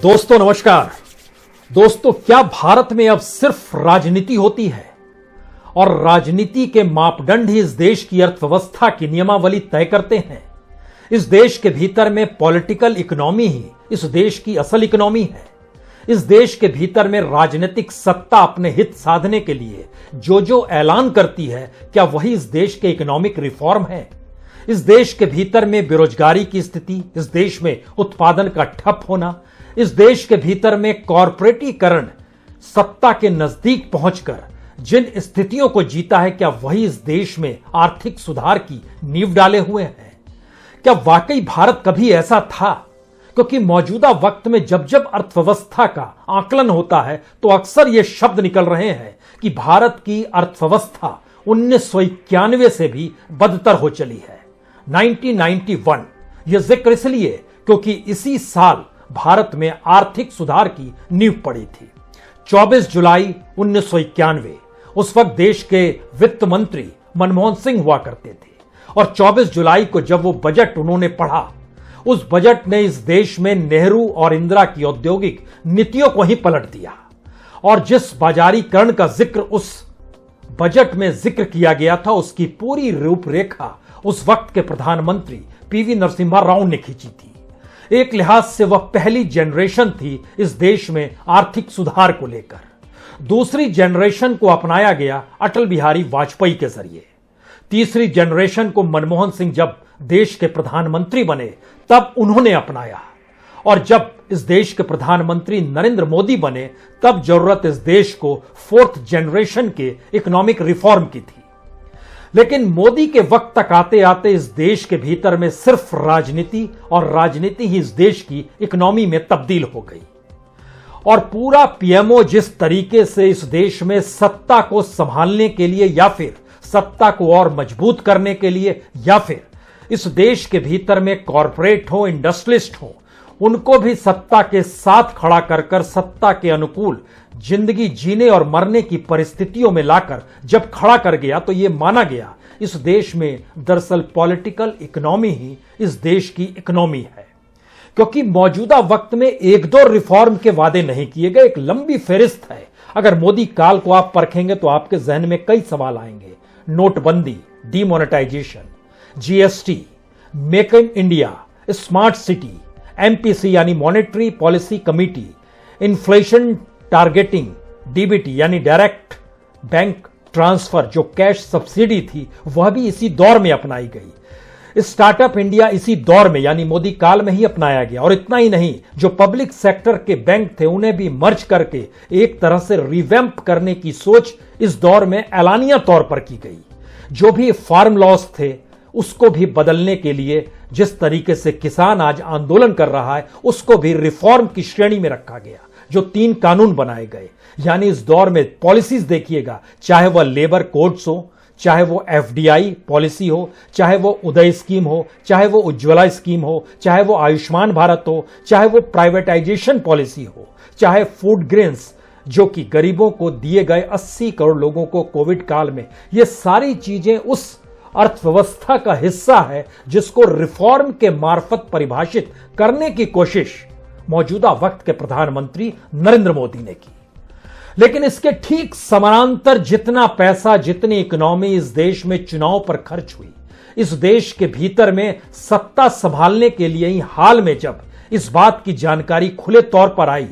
दोस्तों नमस्कार। दोस्तों, क्या भारत में अब सिर्फ राजनीति होती है और राजनीति के मापदंड ही इस देश की अर्थव्यवस्था की नियमावली तय करते हैं? इस देश के भीतर में पॉलिटिकल इकोनॉमी ही इस देश की असल इकोनॉमी है। इस देश के भीतर में राजनीतिक सत्ता अपने हित साधने के लिए जो ऐलान करती है, क्या वही इस देश के इकोनॉमिक रिफॉर्म है? इस देश के भीतर में बेरोजगारी की स्थिति, इस देश में उत्पादन का ठप होना, इस देश के भीतर में कॉर्पोरेटीकरण सत्ता के नजदीक पहुंचकर जिन स्थितियों को जीता है, क्या वही इस देश में आर्थिक सुधार की नींव डाले हुए हैं? क्या वाकई भारत कभी ऐसा था? क्योंकि मौजूदा वक्त में जब जब अर्थव्यवस्था का आकलन होता है तो अक्सर ये शब्द निकल रहे हैं कि भारत की अर्थव्यवस्था 1991 से भी बदतर हो चली है। 1991 यह जिक्र इसलिए क्योंकि इसी साल भारत में आर्थिक सुधार की नींव पड़ी थी। 24 जुलाई 1991 उस वक्त देश के वित्त मंत्री मनमोहन सिंह हुआ करते थे और 24 जुलाई को जब वो बजट उन्होंने पढ़ा, उस बजट ने इस देश में नेहरू और इंदिरा की औद्योगिक नीतियों को ही पलट दिया। और जिस बाजारीकरण का जिक्र उस बजट में जिक्र किया गया था, उसकी पूरी रूपरेखा उस वक्त के प्रधानमंत्री पीवी नरसिम्हा राव ने खींची थी। एक लिहाज से वह पहली जनरेशन थी इस देश में आर्थिक सुधार को लेकर। दूसरी जनरेशन को अपनाया गया अटल बिहारी वाजपेयी के जरिए। तीसरी जनरेशन को मनमोहन सिंह जब देश के प्रधानमंत्री बने तब उन्होंने अपनाया, और जब इस देश के प्रधानमंत्री नरेंद्र मोदी बने तब जरूरत इस देश को फोर्थ जनरेशन के इकोनॉमिक रिफॉर्म की थी। लेकिन मोदी के वक्त तक आते आते इस देश के भीतर में सिर्फ राजनीति और राजनीति ही इस देश की इकोनॉमी में तब्दील हो गई। और पूरा पीएमओ जिस तरीके से इस देश में सत्ता को संभालने के लिए या फिर सत्ता को और मजबूत करने के लिए या फिर इस देश के भीतर में कॉरपोरेट हो, इंडस्ट्रियलिस्ट हो, उनको भी सत्ता के साथ खड़ा कर सत्ता के अनुकूल जिंदगी जीने और मरने की परिस्थितियों में लाकर जब खड़ा कर गया तो यह माना गया इस देश में दरअसल पॉलिटिकल इकोनॉमी ही इस देश की इकोनॉमी है। क्योंकि मौजूदा वक्त में एक दो रिफॉर्म के वादे नहीं किए गए, एक लंबी फेरिस्त है। अगर मोदी काल को आप परखेंगे तो आपके जहन में कई सवाल आएंगे। नोटबंदी, demonetisation, GST, make in India, smart city, MPC यानी monetary policy committee, inflation targeting, DBT यानी डायरेक्ट बैंक ट्रांसफर, जो कैश सब्सिडी थी वह भी इसी दौर में अपनाई गई। स्टार्टअप इंडिया इसी दौर में यानी मोदी काल में ही अपनाया गया। और इतना ही नहीं, जो पब्लिक सेक्टर के बैंक थे उन्हें भी मर्ज करके एक तरह से रिवैम्प करने की सोच इस दौर में ऐलानिया तौर पर की गई। जो भी फार्म लॉस थे उसको भी बदलने के लिए जिस तरीके से किसान आज आंदोलन कर रहा है उसको भी रिफॉर्म की श्रेणी में रखा गया। जो 3 कानून बनाए गए, यानी इस दौर में पॉलिसीज देखिएगा, चाहे वह लेबर कोड्स हो, चाहे वो एफडीआई पॉलिसी हो, चाहे वो उदय स्कीम हो, चाहे वो उज्ज्वला स्कीम हो, चाहे वो आयुष्मान भारत हो, चाहे वो प्राइवेटाइजेशन पॉलिसी हो, चाहे फूड ग्रेन्स जो कि गरीबों को दिए गए 80 करोड़ लोगों को कोविड काल में, ये सारी चीजें उस अर्थव्यवस्था का हिस्सा है जिसको रिफॉर्म के मार्फत परिभाषित करने की कोशिश मौजूदा वक्त के प्रधानमंत्री नरेंद्र मोदी ने की। लेकिन इसके ठीक समानांतर जितना पैसा, जितनी इकोनॉमी इस देश में चुनाव पर खर्च हुई, इस देश के भीतर में सत्ता संभालने के लिए ही हाल में जब इस बात की जानकारी खुले तौर पर आई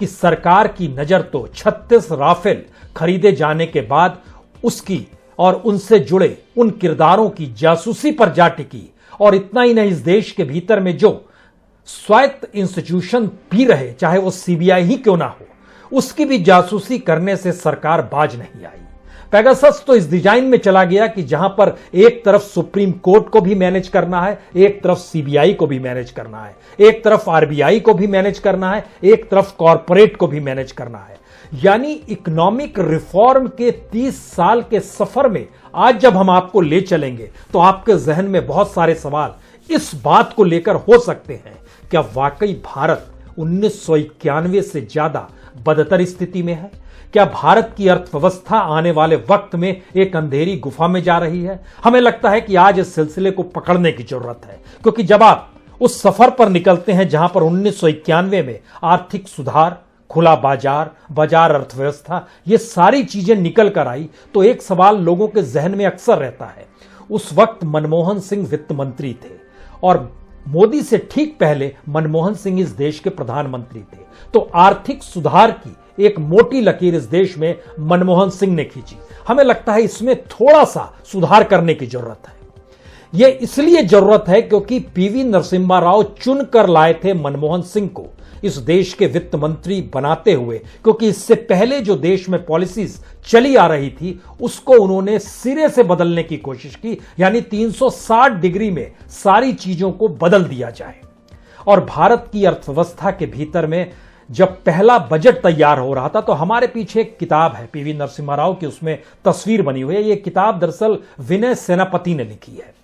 कि सरकार की नजर तो 36 राफेल खरीदे जाने के बाद उसकी और उनसे जुड़े उन किरदारों की जासूसी पर जा टिकी। और इतना ही नहीं, इस देश के भीतर में जो स्वायत्त इंस्टीट्यूशन भी रहे, चाहे वो सीबीआई ही क्यों ना हो, उसकी भी जासूसी करने से सरकार बाज नहीं आई। पेगासस तो इस डिजाइन में चला गया कि जहां पर एक तरफ सुप्रीम कोर्ट को भी मैनेज करना है, एक तरफ सीबीआई को भी मैनेज करना है, एक तरफ आरबीआई को भी मैनेज करना है, एक तरफ कॉर्पोरेट को भी मैनेज करना है। यानी इकोनॉमिक रिफॉर्म के 30 साल के सफर में आज जब हम आपको ले चलेंगे तो आपके जहन में बहुत सारे सवाल इस बात को लेकर हो सकते हैं, क्या वाकई भारत 1991 से ज्यादा बदतर स्थिति में है? क्या भारत की अर्थव्यवस्था आने वाले वक्त में एक अंधेरी गुफा में जा रही है? हमें लगता है कि आज इस सिलसिले को पकड़ने की जरूरत है, क्योंकि जब आप उस सफर पर निकलते हैं जहां पर 1991 में आर्थिक सुधार, खुला बाजार, बाजार अर्थव्यवस्था, ये सारी चीजें निकल कर आई। तो एक सवाल लोगों के जहन में अक्सर रहता है, उस वक्त मनमोहन सिंह वित्त मंत्री थे और मोदी से ठीक पहले मनमोहन सिंह इस देश के प्रधानमंत्री थे, तो आर्थिक सुधार की एक मोटी लकीर इस देश में मनमोहन सिंह ने खींची। हमें लगता है इसमें थोड़ा सा सुधार करने की जरूरत है। यह इसलिए जरूरत है क्योंकि पीवी नरसिम्हा राव चुनकर लाए थे मनमोहन सिंह को इस देश के वित्त मंत्री बनाते हुए, क्योंकि इससे पहले जो देश में पॉलिसीज चली आ रही थी उसको उन्होंने सिरे से बदलने की कोशिश की, यानी 360 डिग्री में सारी चीजों को बदल दिया जाए। और भारत की अर्थव्यवस्था के भीतर में जब पहला बजट तैयार हो रहा था तो हमारे पीछे एक किताब है पीवी नरसिम्हा राव की, उसमें तस्वीर बनी हुई है। यह किताब दरअसल विनय सेनापति ने लिखी है।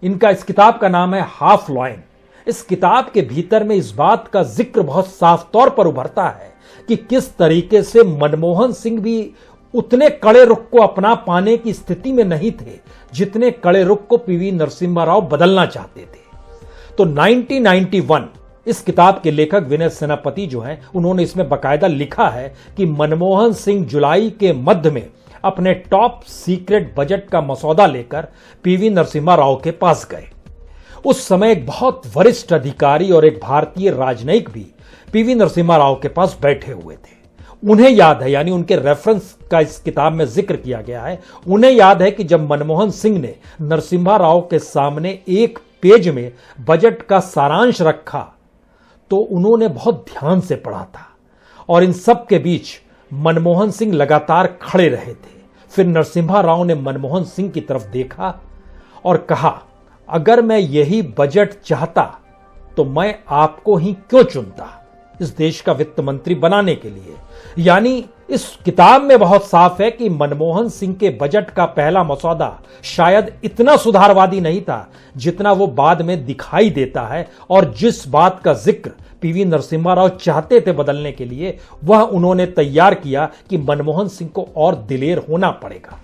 इस किताब का नाम है हाफ लॉइन। इस किताब के भीतर में इस बात का जिक्र बहुत साफ तौर पर उभरता है कि किस तरीके से मनमोहन सिंह भी उतने कड़े रुख को अपना पाने की स्थिति में नहीं थे जितने कड़े रुख को पीवी नरसिम्हा राव बदलना चाहते थे। तो 1991 इस किताब के लेखक विनय सेनापति जो हैं, उन्होंने इसमें बाकायदा लिखा है कि मनमोहन सिंह जुलाई के मध्य में अपने टॉप सीक्रेट बजट का मसौदा लेकर पीवी नरसिम्हा राव के पास गए। उस समय एक बहुत वरिष्ठ अधिकारी और एक भारतीय राजनयिक भी पीवी नरसिम्हा राव के पास बैठे हुए थे। उन्हें याद है, यानी उनके रेफरेंस का इस किताब में जिक्र किया गया है, उन्हें याद है कि जब मनमोहन सिंह ने नरसिम्हा राव के सामने एक पेज में बजट का सारांश रखा तो उन्होंने बहुत ध्यान से पढ़ा था और इन सब के बीच मनमोहन सिंह लगातार खड़े रहे थे। फिर नरसिम्हा राव ने मनमोहन सिंह की तरफ देखा और कहा, अगर मैं यही बजट चाहता तो मैं आपको ही क्यों चुनता इस देश का वित्त मंत्री बनाने के लिए। यानी इस किताब में बहुत साफ है कि मनमोहन सिंह के बजट का पहला मसौदा शायद इतना सुधारवादी नहीं था जितना वो बाद में दिखाई देता है, और जिस बात का जिक्र पीवी नरसिम्हा राव चाहते थे बदलने के लिए वह उन्होंने तैयार किया कि मनमोहन सिंह को और दिलेर होना पड़ेगा।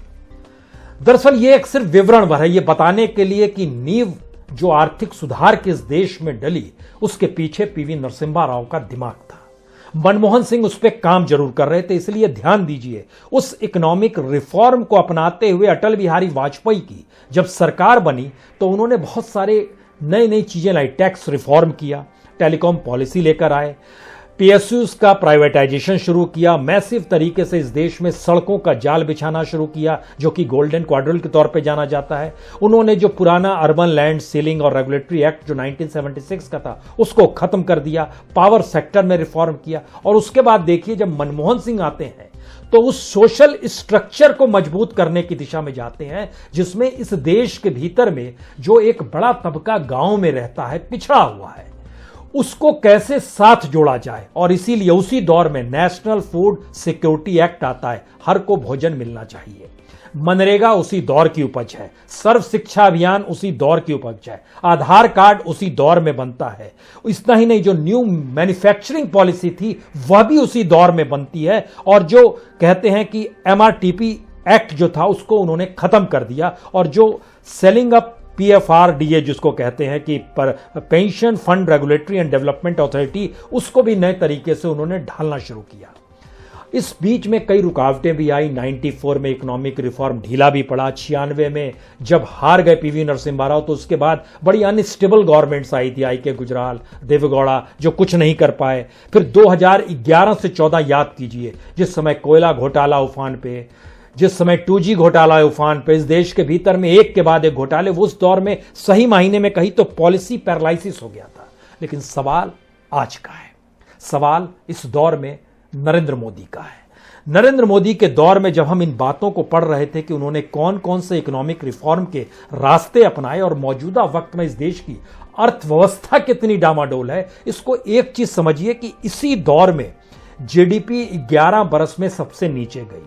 दरअसल ये एक सिर्फ विवरण भर है, ये बताने के लिए कि नींव जो आर्थिक सुधार के इस देश में डली उसके पीछे पीवी नरसिम्हा राव का दिमाग था। मनमोहन सिंह उस पर काम जरूर कर रहे थे, इसलिए ध्यान दीजिए उस इकोनॉमिक रिफॉर्म को अपनाते हुए अटल बिहारी वाजपेयी की जब सरकार बनी तो उन्होंने बहुत सारे नई नई चीजें लाई। टैक्स रिफॉर्म किया, टेलीकॉम पॉलिसी लेकर आए, पीएसयूज का प्राइवेटाइजेशन शुरू किया, मैसिव तरीके से इस देश में सड़कों का जाल बिछाना शुरू किया जो कि गोल्डन क्वाड्रिल के तौर पे जाना जाता है। उन्होंने जो पुराना अर्बन लैंड सीलिंग और रेगुलेटरी एक्ट जो 1976 का था उसको खत्म कर दिया, पावर सेक्टर में रिफॉर्म किया। और उसके बाद देखिए जब मनमोहन सिंह आते हैं तो उस सोशल स्ट्रक्चर को मजबूत करने की दिशा में जाते हैं जिसमें इस देश के भीतर में जो एक बड़ा तबका गांव में रहता है, पिछड़ा हुआ है, उसको कैसे साथ जोड़ा जाए। और इसीलिए उसी दौर में नेशनल फूड सिक्योरिटी एक्ट आता है, हर को भोजन मिलना चाहिए। मनरेगा उसी दौर की उपज है, सर्व शिक्षा अभियान उसी दौर की उपज है, आधार कार्ड उसी दौर में बनता है। इतना ही नहीं, जो न्यू मैन्युफैक्चरिंग पॉलिसी थी वह भी उसी दौर में बनती है, और जो कहते हैं कि एमआरटीपी एक्ट जो था उसको उन्होंने खत्म कर दिया, और जो सेलिंग अप पीएफआरडीए जिसको कहते हैं कि pension fund regulatory and development authority, उसको भी नए तरीके से उन्होंने ढालना शुरू किया। इस बीच में कई रुकावटें भी आई। 94 में इकोनॉमिक रिफॉर्म ढीला भी पड़ा। 96 में जब हार गए पीवी नरसिम्हा राव तो उसके बाद बड़ी अनस्टेबल गवर्नमेंट्स आई थी, आई के गुजराल, देवेगौड़ा, जो कुछ नहीं कर पाए। फिर 2011 से 14 याद कीजिए, जिस समय कोयला घोटाला उफान पे, जिस समय 2G घोटाला उफान पे, इस देश के भीतर में एक के बाद एक घोटाले, उस दौर में सही मायने में कही तो पॉलिसी पैरालिसिस हो गया था। लेकिन सवाल आज का है, सवाल इस दौर में नरेंद्र मोदी का है। नरेंद्र मोदी के दौर में जब हम इन बातों को पढ़ रहे थे कि उन्होंने कौन कौन से इकोनॉमिक रिफॉर्म के रास्ते अपनाए और मौजूदा वक्त में इस देश की अर्थव्यवस्था कितनी डामाडोल है, इसको एक चीज समझिए कि इसी दौर में जीडीपी 11 बरस में सबसे नीचे गई।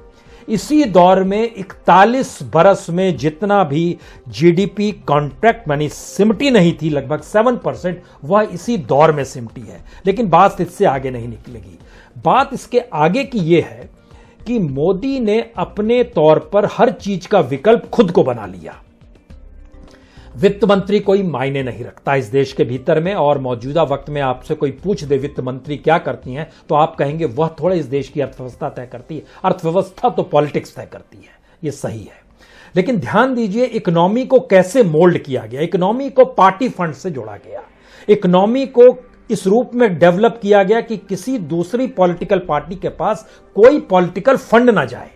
इसी दौर में 41 बरस में जितना भी जीडीपी कॉन्ट्रैक्ट मनी सिमटी नहीं थी, लगभग 7%, वह इसी दौर में सिमटी है। लेकिन बात इससे आगे नहीं निकलेगी। बात इसके आगे की यह है कि मोदी ने अपने तौर पर हर चीज का विकल्प खुद को बना लिया। वित्त मंत्री कोई मायने नहीं रखता इस देश के भीतर में, और मौजूदा वक्त में आपसे कोई पूछ दे वित्त मंत्री क्या करती हैं तो आप कहेंगे वह थोड़ा इस देश की अर्थव्यवस्था तय करती है। अर्थव्यवस्था तो पॉलिटिक्स तय करती है, ये सही है। लेकिन ध्यान दीजिए इकोनॉमी को कैसे मोल्ड किया गया। इकोनॉमी को पार्टी फंड से जोड़ा गया, इकोनॉमी को इस रूप में डेवलप किया गया कि किसी दूसरी पॉलिटिकल पार्टी के पास कोई पॉलिटिकल फंड ना जाए।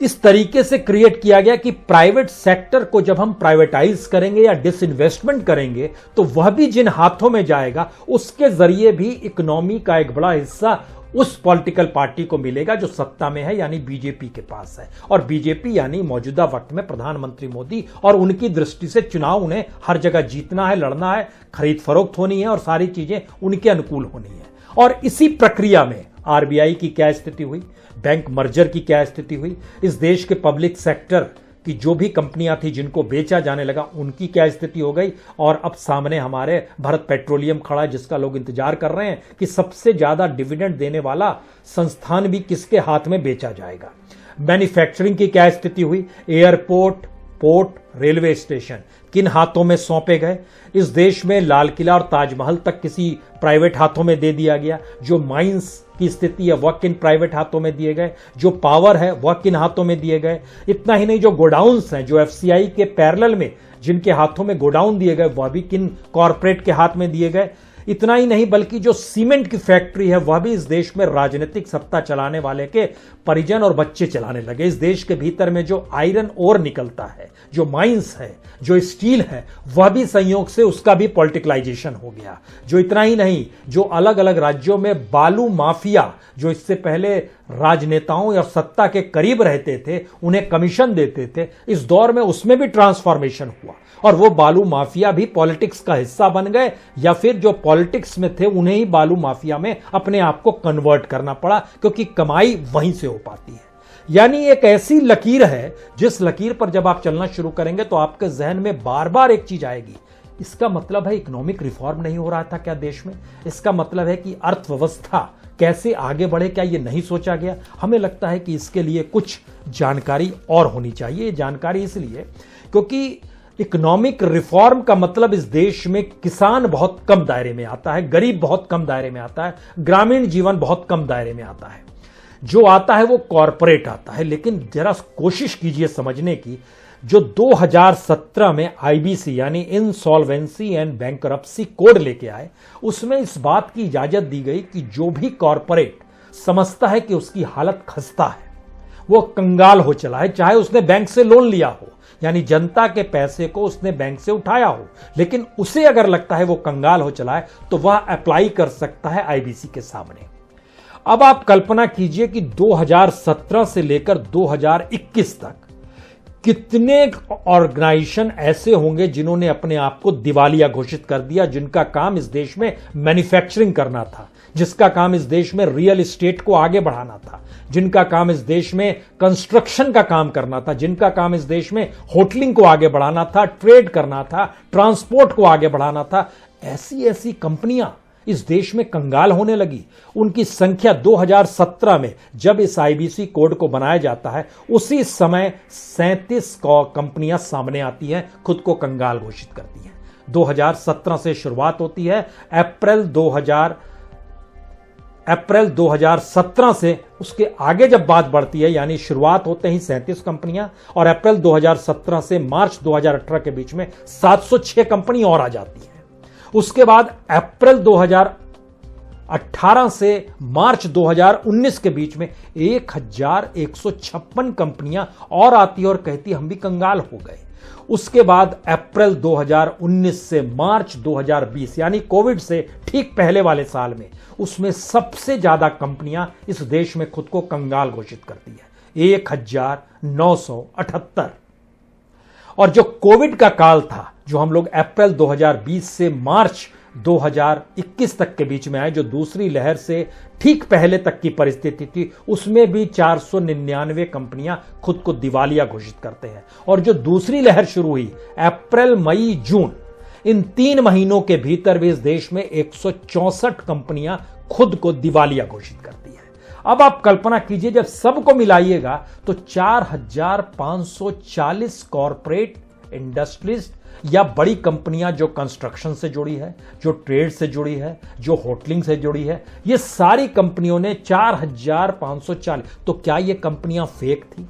इस तरीके से क्रिएट किया गया कि प्राइवेट सेक्टर को जब हम प्राइवेटाइज करेंगे या डिसइन्वेस्टमेंट करेंगे तो वह भी जिन हाथों में जाएगा उसके जरिए भी इकोनॉमी का एक बड़ा हिस्सा उस पॉलिटिकल पार्टी को मिलेगा जो सत्ता में है, यानी बीजेपी के पास है। और बीजेपी यानी मौजूदा वक्त में प्रधानमंत्री मोदी, और उनकी दृष्टि से चुनाव उन्हें हर जगह जीतना है, लड़ना है, खरीद फरोख्त होनी है और सारी चीजें उनके अनुकूल होनी है। और इसी प्रक्रिया में आरबीआई की क्या स्थिति हुई, बैंक मर्जर की क्या स्थिति हुई, इस देश के पब्लिक सेक्टर की जो भी कंपनियां थी जिनको बेचा जाने लगा उनकी क्या स्थिति हो गई। और अब सामने हमारे भारत पेट्रोलियम खड़ा है जिसका लोग इंतजार कर रहे हैं कि सबसे ज्यादा डिविडेंड देने वाला संस्थान भी किसके हाथ में बेचा जाएगा। मैन्युफैक्चरिंग की क्या स्थिति हुई, एयरपोर्ट, पोर्ट, रेलवे स्टेशन किन हाथों में सौंपे गए। इस देश में लाल किला और ताजमहल तक किसी प्राइवेट हाथों में दे दिया गया। जो माइंस की स्थिति है वह किन प्राइवेट हाथों में दिए गए, जो पावर है वह किन हाथों में दिए गए। इतना ही नहीं, जो गोडाउन्स हैं, जो एफसीआई के पैरेलल में जिनके हाथों में गोडाउन दिए गए वह भी किन कॉरपोरेट के हाथ में दिए गए। इतना ही नहीं, बल्कि जो सीमेंट की फैक्ट्री है वह भी इस देश में राजनीतिक सत्ता चलाने वाले के परिजन और बच्चे चलाने लगे। इस देश के भीतर में जो आयरन ओर निकलता है, जो माइंस है, जो स्टील है, वह भी संयोग से उसका भी पॉलिटिकलाइजेशन हो गया। जो इतना ही नहीं, जो अलग अलग राज्यों में बालू माफिया, जो इससे पहले राजनेताओं या सत्ता के करीब रहते थे, उन्हें कमीशन देते थे, इस दौर में उसमें भी ट्रांसफॉर्मेशन हुआ और वो बालू माफिया भी पॉलिटिक्स का हिस्सा बन गए, या फिर जो पॉलिटिक्स में थे उन्हें ही बालू माफिया में अपने आप को कन्वर्ट करना पड़ा, क्योंकि कमाई वहीं से हो पाती है। यानी एक ऐसी लकीर है जिस लकीर पर जब आप चलना शुरू करेंगे तो आपके जहन में बार बार एक चीज आएगी, इसका मतलब है इकोनॉमिक रिफॉर्म नहीं हो रहा था क्या देश में। इसका मतलब है कि अर्थव्यवस्था कैसे आगे बढ़े, क्या ये नहीं सोचा गया। हमें लगता है कि इसके लिए कुछ जानकारी और होनी चाहिए। जानकारी इसलिए क्योंकि इकोनॉमिक रिफॉर्म का मतलब इस देश में किसान बहुत कम दायरे में आता है, गरीब बहुत कम दायरे में आता है, ग्रामीण जीवन बहुत कम दायरे में आता है। जो आता है वो कॉरपोरेट आता है। लेकिन जरा कोशिश कीजिए समझने की, जो 2017 में आईबीसी यानी इंसॉल्वेंसी एंड बैंकरप्सी कोड लेके आए, उसमें इस बात की इजाजत दी गई कि जो भी कॉरपोरेट समझता है कि उसकी हालत खस्ता है, वो कंगाल हो चला है, चाहे उसने बैंक से लोन लिया हो, यानी जनता के पैसे को उसने बैंक से उठाया हो, लेकिन उसे अगर लगता है वो कंगाल हो चला है तो वह अप्लाई कर सकता है आईबीसी के सामने। अब आप कल्पना कीजिए कि 2017 से लेकर 2021 तक कितने ऑर्गेनाइजेशन ऐसे होंगे जिन्होंने अपने आप को दिवालिया घोषित कर दिया, जिनका काम इस देश में मैन्युफैक्चरिंग करना था, जिसका काम इस देश में रियल एस्टेट को आगे बढ़ाना था, जिनका काम इस देश में कंस्ट्रक्शन का काम करना था, जिनका काम इस देश में होटलिंग को आगे बढ़ाना था, ट्रेड करना था, ट्रांसपोर्ट को आगे बढ़ाना था। ऐसी ऐसी कंपनियां इस देश में कंगाल होने लगी। उनकी संख्या 2017 में जब इस आईबीसी कोड को बनाया जाता है उसी समय 37 कंपनियां सामने आती हैं, खुद को कंगाल घोषित करती हैं। 2017 से शुरुआत होती है, अप्रैल 2017 से उसके आगे जब बात बढ़ती है, यानी शुरुआत होते ही 37 कंपनियां, और अप्रैल 2017 से मार्च 2018 के बीच में 706 कंपनी और आ जाती है। उसके बाद अप्रैल 2018 से मार्च 2019 के बीच में 1156 कंपनियां और आती और कहती हम भी कंगाल हो गए। उसके बाद अप्रैल 2019 से मार्च 2020 यानी कोविड से ठीक पहले वाले साल में, उसमें सबसे ज्यादा कंपनियां इस देश में खुद को कंगाल घोषित करती है, 1978। और जो कोविड का काल था, जो हम लोग अप्रैल 2020 से मार्च 2021 तक के बीच में आए, जो दूसरी लहर से ठीक पहले तक की परिस्थिति थी, उसमें भी 499 कंपनियां खुद को दिवालिया घोषित करते हैं। और जो दूसरी लहर शुरू हुई अप्रैल, मई, जून, इन 3 महीनों के भीतर भी इस देश में 164 कंपनियां खुद को दिवालिया घोषित करती है। अब आप कल्पना कीजिए, जब सबको मिलाइएगा तो 4540 कॉरपोरेट इंडस्ट्रीज या बड़ी कंपनियां जो कंस्ट्रक्शन से जुड़ी है, जो ट्रेड से जुड़ी है, जो होटलिंग से जुड़ी है, ये सारी कंपनियों ने 4,540। तो क्या ये कंपनियां फेक थी?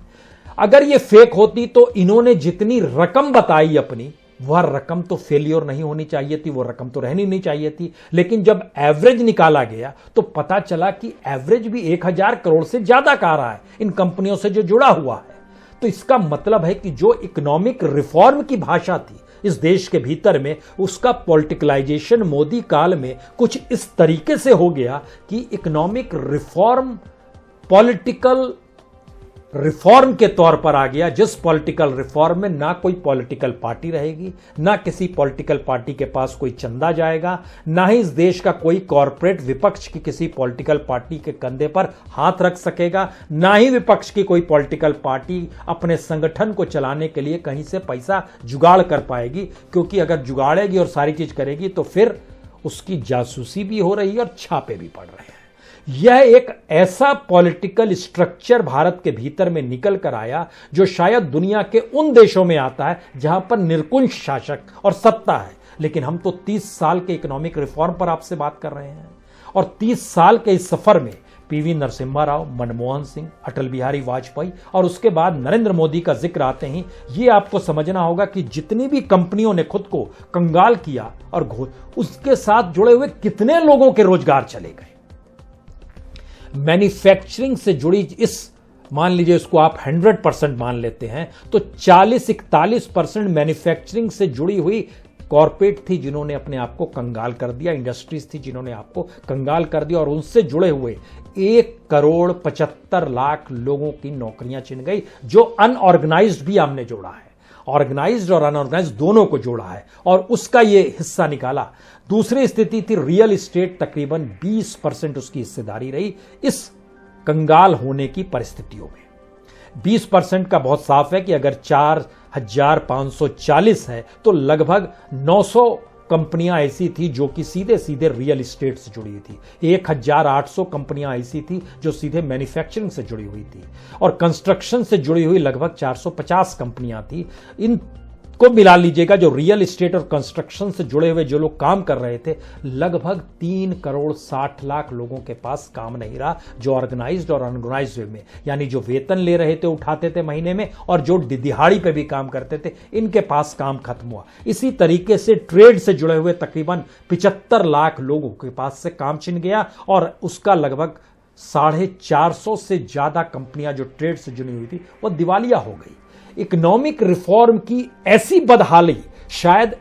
अगर ये फेक होती तो इन्होंने जितनी रकम बताई अपनी, वह रकम तो फेलियर नहीं होनी चाहिए थी, वो रकम तो रहनी नहीं चाहिए थी। लेकिन जब एवरेज निकाला गया तो पता चला कि एवरेज भी 1,000 करोड़ से ज्यादा का आ रहा है इन कंपनियों से जो जुड़ा हुआ है। तो इसका मतलब है कि जो इकोनॉमिक रिफॉर्म की भाषा थी इस देश के भीतर में, उसका पॉलिटिकलाइजेशन मोदी काल में कुछ इस तरीके से हो गया कि इकोनॉमिक रिफॉर्म पॉलिटिकल रिफॉर्म के तौर पर आ गया, जिस पॉलिटिकल रिफॉर्म में ना कोई पॉलिटिकल पार्टी रहेगी, ना किसी पॉलिटिकल पार्टी के पास कोई चंदा जाएगा, ना ही इस देश का कोई कॉरपोरेट विपक्ष की किसी पॉलिटिकल पार्टी के कंधे पर हाथ रख सकेगा, ना ही विपक्ष की कोई पॉलिटिकल पार्टी अपने संगठन को चलाने के लिए कहीं से पैसा जुगाड़ कर पाएगी। क्योंकि अगर जुगाड़ेगी और सारी चीज करेगी तो फिर उसकी जासूसी भी हो रही है और छापे भी पड़ रहे हैं। यह एक ऐसा पॉलिटिकल स्ट्रक्चर भारत के भीतर में निकल कर आया जो शायद दुनिया के उन देशों में आता है जहां पर निरंकुश शासक और सत्ता है। लेकिन हम तो 30 साल के इकोनॉमिक रिफॉर्म पर आपसे बात कर रहे हैं, और 30 साल के इस सफर में पीवी नरसिम्हा राव, मनमोहन सिंह, अटल बिहारी वाजपेयी और उसके बाद नरेंद्र मोदी का जिक्र आते ही ये आपको समझना होगा कि जितनी भी कंपनियों ने खुद को कंगाल किया और उसके साथ जुड़े हुए कितने लोगों के रोजगार चले गए। मैन्युफैक्चरिंग से जुड़ी इस, मान लीजिए इसको आप 100% मान लेते हैं, तो 40-41% मैन्युफैक्चरिंग से जुड़ी हुई कॉर्पोरेट थी जिन्होंने अपने आप को कंगाल कर दिया, इंडस्ट्रीज थी जिन्होंने आपको कंगाल कर दिया, और उनसे जुड़े हुए 1,75,00,000 लोगों की नौकरियां छिन गई, जो अनऑर्गेनाइज्ड भी हमने जोड़ा है, ऑर्गेनाइज्ड और अनऑर्गेनाइज्ड दोनों को जोड़ा है और उसका ये हिस्सा निकाला। दूसरी स्थिति थी रियल एस्टेट, तकरीबन 20% उसकी हिस्सेदारी रही इस कंगाल होने की परिस्थितियों में। 20% का बहुत साफ है कि अगर 4,540 है तो लगभग 900 कंपनियां ऐसी थी जो कि सीधे सीधे रियल एस्टेट से जुड़ी थी, 1,800 कंपनियां ऐसी थी जो सीधे मैन्युफैक्चरिंग से जुड़ी हुई थी, और कंस्ट्रक्शन से जुड़ी हुई लगभग 450 कंपनियां थी। इन को मिला लीजिएगा, जो रियल एस्टेट और कंस्ट्रक्शन से जुड़े हुए जो लोग काम कर रहे थे, लगभग 3,60,00,000 लोगों के पास काम नहीं रहा, जो ऑर्गेनाइज्ड और अनऑर्गेनाइज्ड में, यानी जो वेतन ले रहे थे उठाते थे महीने में और जो दिहाड़ी पे भी काम करते थे, इनके पास काम खत्म हुआ। इसी तरीके से ट्रेड से जुड़े हुए तकरीबन 75,00,000 लोगों के पास से काम छिन गया, और उसका लगभग 450 से ज्यादा कंपनियां जो ट्रेड से जुड़ी हुई थी वो दिवालिया हो गई। इकोनॉमिक रिफॉर्म की ऐसी बदहाली शायद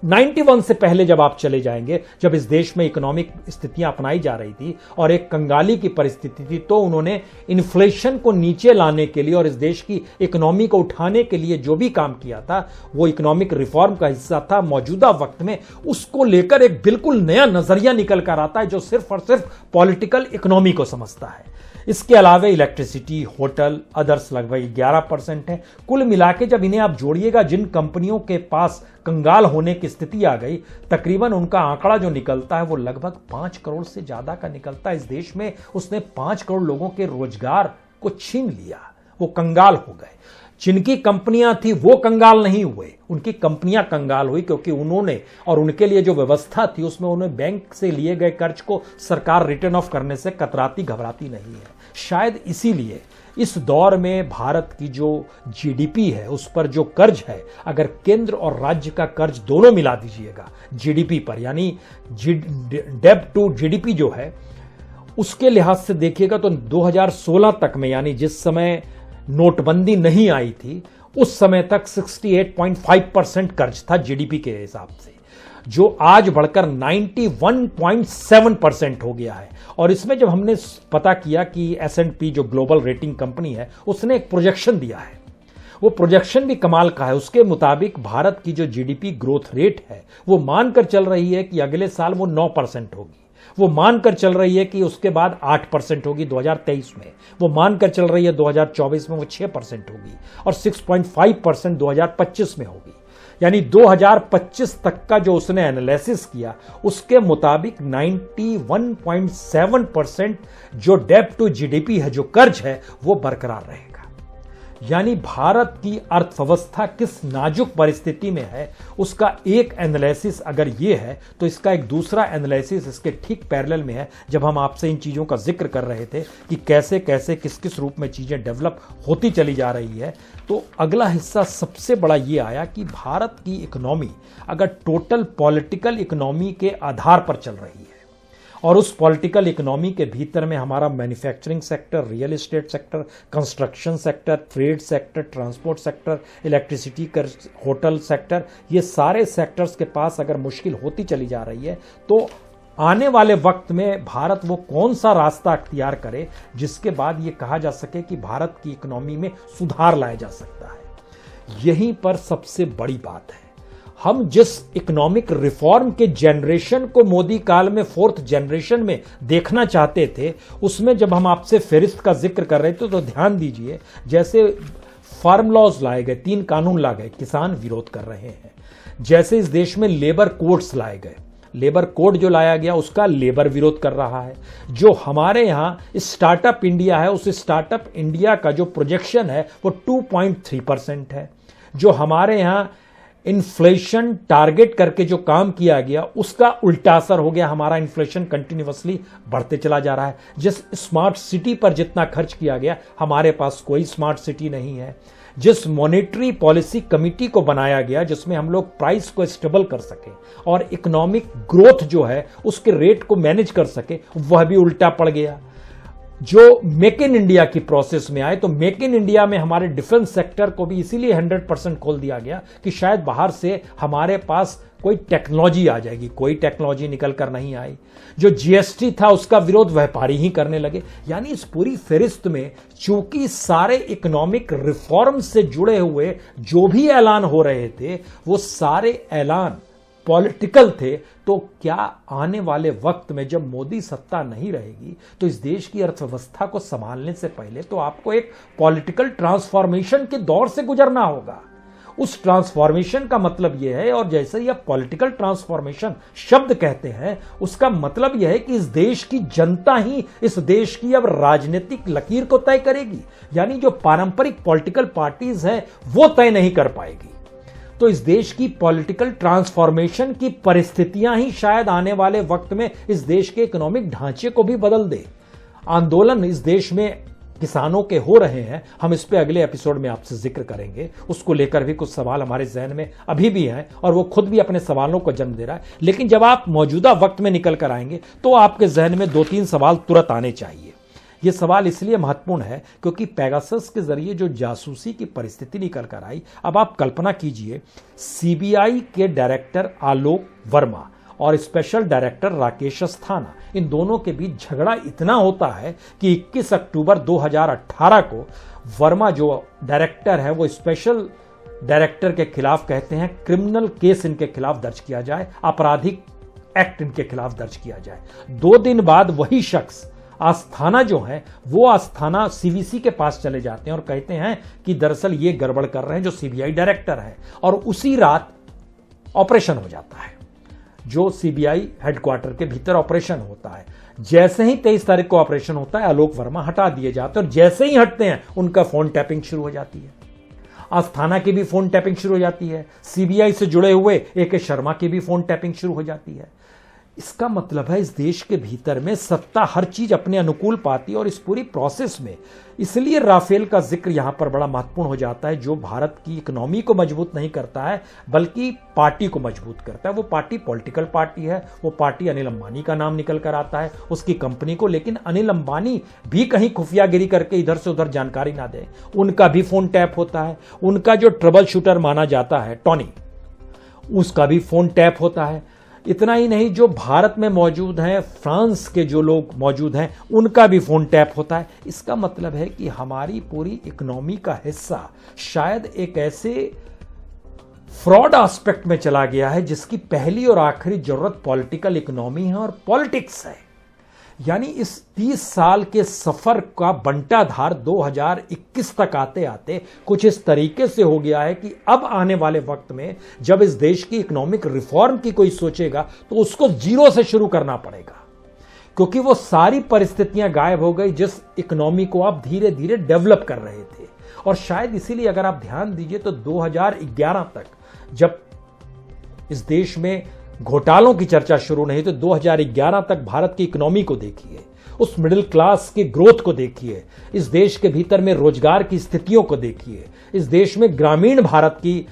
91 से पहले जब आप चले जाएंगे, जब इस देश में इकोनॉमिक स्थितियां अपनाई जा रही थी और एक कंगाली की परिस्थिति थी, तो उन्होंने इन्फ्लेशन को नीचे लाने के लिए और इस देश की इकोनॉमी को उठाने के लिए जो भी काम किया था वो इकोनॉमिक रिफॉर्म का हिस्सा था। मौजूदा वक्त में उसको लेकर एक बिल्कुल नया नजरिया निकल कर आता है जो सिर्फ और सिर्फ पॉलिटिकल इकोनॉमी को समझता है। इसके अलावा इलेक्ट्रिसिटी, होटल, अदर्स लगभग 11% है। कुल मिलाके जब इन्हें आप जोड़िएगा, जिन कंपनियों के पास कंगाल होने की स्थिति आ गई, तकरीबन उनका आंकड़ा जो निकलता है वो लगभग 5 करोड़ से ज्यादा का निकलता है। इस देश में उसने 5 करोड़ लोगों के रोजगार को छीन लिया, वो कंगाल हो गए। जिनकी कंपनियां थी वो कंगाल नहीं हुए, उनकी कंपनियां कंगाल हुई क्योंकि उन्होंने और उनके लिए जो व्यवस्था थी उसमें उन्हें बैंक से लिए गए कर्ज को सरकार रिटर्न ऑफ करने से कतराती घबराती नहीं है। शायद इसीलिए इस दौर में भारत की जो जीडीपी है उस पर जो कर्ज है, अगर केंद्र और राज्य का कर्ज दोनों मिला दीजिएगा जीडीपी पर, यानी डेब्ट टू जीडीपी जो है उसके लिहाज से देखिएगा तो 2016 तक में, यानी जिस समय नोटबंदी नहीं आई थी उस समय तक 68.5% कर्ज था जीडीपी के हिसाब से, जो आज बढ़कर 91.7% हो गया है। और इसमें जब हमने पता किया कि S&P जो ग्लोबल रेटिंग कंपनी है उसने एक प्रोजेक्शन दिया है, वो प्रोजेक्शन भी कमाल का है। उसके मुताबिक भारत की जो जीडीपी ग्रोथ रेट है वो मानकर चल रही है कि अगले साल वो 9% होगी, वो मानकर चल रही है कि उसके बाद 8% होगी 2023 में, वो मानकर चल रही है 2024 में वो 6% होगी और 6.5% 2025 में होगी। यानी 2025 तक का जो उसने एनालिसिस किया उसके मुताबिक 91.7% जो डेब्ट टू जीडीपी है, जो कर्ज है, वो बरकरार रहेगा। यानी भारत की अर्थव्यवस्था किस नाजुक परिस्थिति में है, उसका एक एनालिसिस अगर ये है, तो इसका एक दूसरा एनालिसिस इसके ठीक पैरेलल में है। जब हम आपसे इन चीज़ों का जिक्र कर रहे थे कि कैसे कैसे किस किस रूप में चीज़ें डेवलप होती चली जा रही है, तो अगला हिस्सा सबसे बड़ा ये आया कि भारत की इकोनॉमी अगर टोटल पॉलिटिकल इकोनॉमी के आधार पर चल रही है और उस पॉलिटिकल इकोनॉमी के भीतर में हमारा manufacturing sector, real estate sector, construction sector, trade sector, transport sector, electricity hotel sector, ये सारे सेक्टर्स के पास अगर मुश्किल होती चली जा रही है, तो आने वाले वक्त में भारत वो कौन सा रास्ता अख्तियार करे जिसके बाद ये कहा जा सके कि भारत की इकोनॉमी में सुधार लाया जा सकता है। यहीं पर सबसे बड़ी बात है, हम जिस इकोनॉमिक रिफॉर्म के जनरेशन को मोदी काल में फोर्थ जनरेशन में देखना चाहते थे, उसमें जब हम आपसे फेरिस्त का जिक्र कर रहे थे तो ध्यान दीजिए, जैसे फार्म लॉज लाए गए, 3 कानून लाए गए, किसान विरोध कर रहे हैं। जैसे इस देश में लेबर कोड्स लाए गए, लेबर कोड जो लाया गया उसका लेबर विरोध कर रहा है। जो हमारे यहां स्टार्टअप इंडिया है, उस स्टार्टअप इंडिया का जो प्रोजेक्शन है वो 2.3% है। जो हमारे यहां इन्फ्लेशन टारगेट करके जो काम किया गया उसका उल्टा असर हो गया, हमारा इन्फ्लेशन कंटिन्यूअसली बढ़ते चला जा रहा है। जिस स्मार्ट सिटी पर जितना खर्च किया गया, हमारे पास कोई स्मार्ट सिटी नहीं है। जिस मॉनेटरी पॉलिसी कमिटी को बनाया गया जिसमें हम लोग प्राइस को स्टेबल कर सके और इकोनॉमिक ग्रोथ जो है उसके रेट को मैनेज कर सके, वह भी उल्टा पड़ गया। जो मेक इन इंडिया की प्रोसेस में आए, तो मेक इन इंडिया में हमारे डिफेंस सेक्टर को भी इसीलिए 100% खोल दिया गया कि शायद बाहर से हमारे पास कोई टेक्नोलॉजी आ जाएगी। कोई टेक्नोलॉजी निकल कर नहीं आई। जो जीएसटी था उसका विरोध व्यापारी ही करने लगे। यानी इस पूरी फेरिस्त में चूंकि सारे इकोनॉमिक रिफॉर्म से जुड़े हुए जो भी ऐलान हो रहे थे वो सारे ऐलान पॉलिटिकल थे, तो क्या आने वाले वक्त में जब मोदी सत्ता नहीं रहेगी तो इस देश की अर्थव्यवस्था को संभालने से पहले तो आपको एक पॉलिटिकल ट्रांसफॉर्मेशन के दौर से गुजरना होगा। उस ट्रांसफॉर्मेशन का मतलब यह है, और जैसे ही आप पॉलिटिकल ट्रांसफॉर्मेशन शब्द कहते हैं उसका मतलब यह है कि इस देश की जनता ही इस देश की अब राजनीतिक लकीर को तय करेगी। यानी जो पारंपरिक पॉलिटिकल पार्टीज हैं वो तय नहीं कर पाएगी। तो इस देश की पॉलिटिकल ट्रांसफॉर्मेशन की परिस्थितियां ही शायद आने वाले वक्त में इस देश के इकोनॉमिक ढांचे को भी बदल दे। आंदोलन इस देश में किसानों के हो रहे हैं, हम इस पे अगले एपिसोड में आपसे जिक्र करेंगे। उसको लेकर भी कुछ सवाल हमारे जहन में अभी भी हैं और वो खुद भी अपने सवालों को जन्म दे रहा है। लेकिन जब आप मौजूदा वक्त में निकल कर आएंगे तो आपके जहन में 2-3 सवाल तुरंत आने चाहिए। ये सवाल इसलिए महत्वपूर्ण है क्योंकि पेगासस के जरिए जो जासूसी की परिस्थिति निकल कर आई, अब आप कल्पना कीजिए सीबीआई के डायरेक्टर आलोक वर्मा और स्पेशल डायरेक्टर राकेश अस्थाना, इन दोनों के बीच झगड़ा इतना होता है कि 21 अक्टूबर 2018 को वर्मा जो डायरेक्टर है वो स्पेशल डायरेक्टर के खिलाफ कहते हैं क्रिमिनल केस इनके खिलाफ दर्ज किया जाए, आपराधिक एक्ट इनके खिलाफ दर्ज किया जाए। 2 दिन बाद वही शख्स आस्थाना जो है वो आस्थाना सीवीसी के पास चले जाते हैं और कहते हैं कि दरअसल ये गड़बड़ कर रहे हैं जो सीबीआई डायरेक्टर है, और उसी रात ऑपरेशन हो जाता है। जो सीबीआई हेडक्वार्टर के भीतर ऑपरेशन होता है, जैसे ही 23 तारीख को ऑपरेशन होता है आलोक वर्मा हटा दिए जाते हैं और जैसे ही हटते हैं उनका फोन टैपिंग शुरू हो जाती है। आस्थाना की भी फोन टैपिंग शुरू हो जाती है, सीबीआई से जुड़े हुए एके शर्मा की भी फोन टैपिंग शुरू हो जाती है। इसका मतलब है इस देश के भीतर में सत्ता हर चीज अपने अनुकूल पाती है और इस पूरी प्रोसेस में इसलिए राफेल का जिक्र यहां पर बड़ा महत्वपूर्ण हो जाता है। जो भारत की इकोनॉमी को मजबूत नहीं करता है बल्कि पार्टी को मजबूत करता है, वो पार्टी पॉलिटिकल पार्टी है। वो पार्टी अनिल अंबानी का नाम निकल कर आता है, उसकी कंपनी को, लेकिन अनिल अंबानी भी कहीं खुफियागिरी करके इधर से उधर जानकारी ना दे, उनका भी फोन टैप होता है। उनका जो ट्रबल शूटर माना जाता है टॉनी, उसका भी फोन टैप होता है। इतना ही नहीं, जो भारत में मौजूद हैं, फ्रांस के जो लोग मौजूद हैं, उनका भी फोन टैप होता है। इसका मतलब है कि हमारी पूरी इकोनॉमी का हिस्सा शायद एक ऐसे फ्रॉड एस्पेक्ट में चला गया है जिसकी पहली और आखिरी जरूरत पॉलिटिकल इकोनॉमी है और पॉलिटिक्स है। यानी इस 30 साल के सफर का बंटाधार 2021 तक आते आते कुछ इस तरीके से हो गया है कि अब आने वाले वक्त में जब इस देश की इकोनॉमिक रिफॉर्म की कोई सोचेगा तो उसको जीरो से शुरू करना पड़ेगा, क्योंकि वो सारी परिस्थितियां गायब हो गई जिस इकोनॉमी को आप धीरे धीरे डेवलप कर रहे थे। और शायद इसीलिए अगर आप ध्यान दीजिए तो 2011 तक जब इस देश में घोटालों की चर्चा शुरू नहीं, तो 2011 तक भारत की इकोनॉमी को देखिए, उस मिडिल क्लास की ग्रोथ को देखिए, इस देश के भीतर में रोजगार की स्थितियों को देखिए, इस देश में ग्रामीण भारत की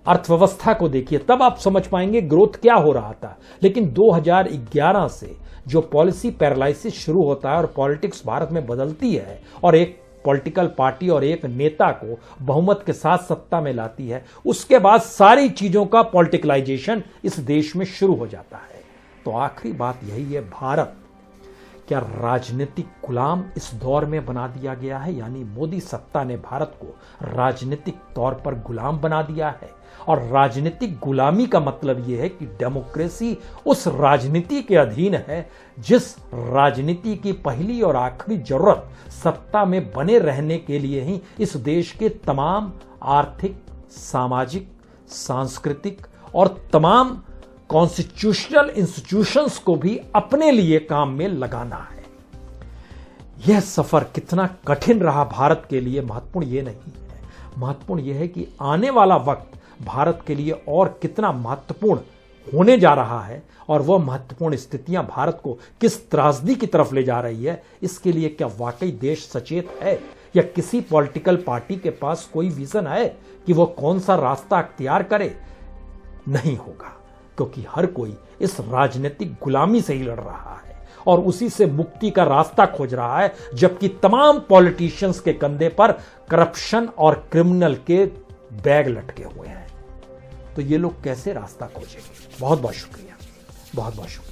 अर्थव्यवस्था को देखिए, तब आप समझ पाएंगे ग्रोथ क्या हो रहा था। लेकिन 2011 से जो पॉलिसी पैरालिसिस शुरू होता है और पॉलिटिक्स भारत में बदलती है और एक पॉलिटिकल पार्टी और एक नेता को बहुमत के साथ सत्ता में लाती है, उसके बाद सारी चीजों का पॉलिटिकलाइजेशन इस देश में शुरू हो जाता है। तो आखिरी बात यही है, भारत क्या राजनीतिक गुलाम इस दौर में बना दिया गया है? यानी मोदी सत्ता ने भारत को राजनीतिक तौर पर गुलाम बना दिया है। और राजनीतिक गुलामी का मतलब यह है कि डेमोक्रेसी उस राजनीति के अधीन है जिस राजनीति की पहली और आखिरी जरूरत सत्ता में बने रहने के लिए ही इस देश के तमाम आर्थिक, सामाजिक, सांस्कृतिक और तमाम कॉन्स्टिट्यूशनल इंस्टीट्यूशंस को भी अपने लिए काम में लगाना है। यह सफर कितना कठिन रहा भारत के लिए, महत्वपूर्ण यह नहीं है, महत्वपूर्ण यह है कि आने वाला वक्त भारत के लिए और कितना महत्वपूर्ण होने जा रहा है और वह महत्वपूर्ण स्थितियां भारत को किस त्रासदी की तरफ ले जा रही है। इसके लिए क्या वाकई देश सचेत है या किसी पॉलिटिकल पार्टी के पास कोई विजन है कि वह कौन सा रास्ता अख्तियार करे? नहीं होगा, क्योंकि हर कोई इस राजनीतिक गुलामी से ही लड़ रहा है और उसी से मुक्ति का रास्ता खोज रहा है, जबकि तमाम पॉलिटिशियंस के कंधे पर करप्शन और क्रिमिनल के बैग लटके हुए हैं। तो ये लोग कैसे रास्ता खोजेंगे? बहुत बहुत शुक्रिया, बहुत बहुत शुक्रिया।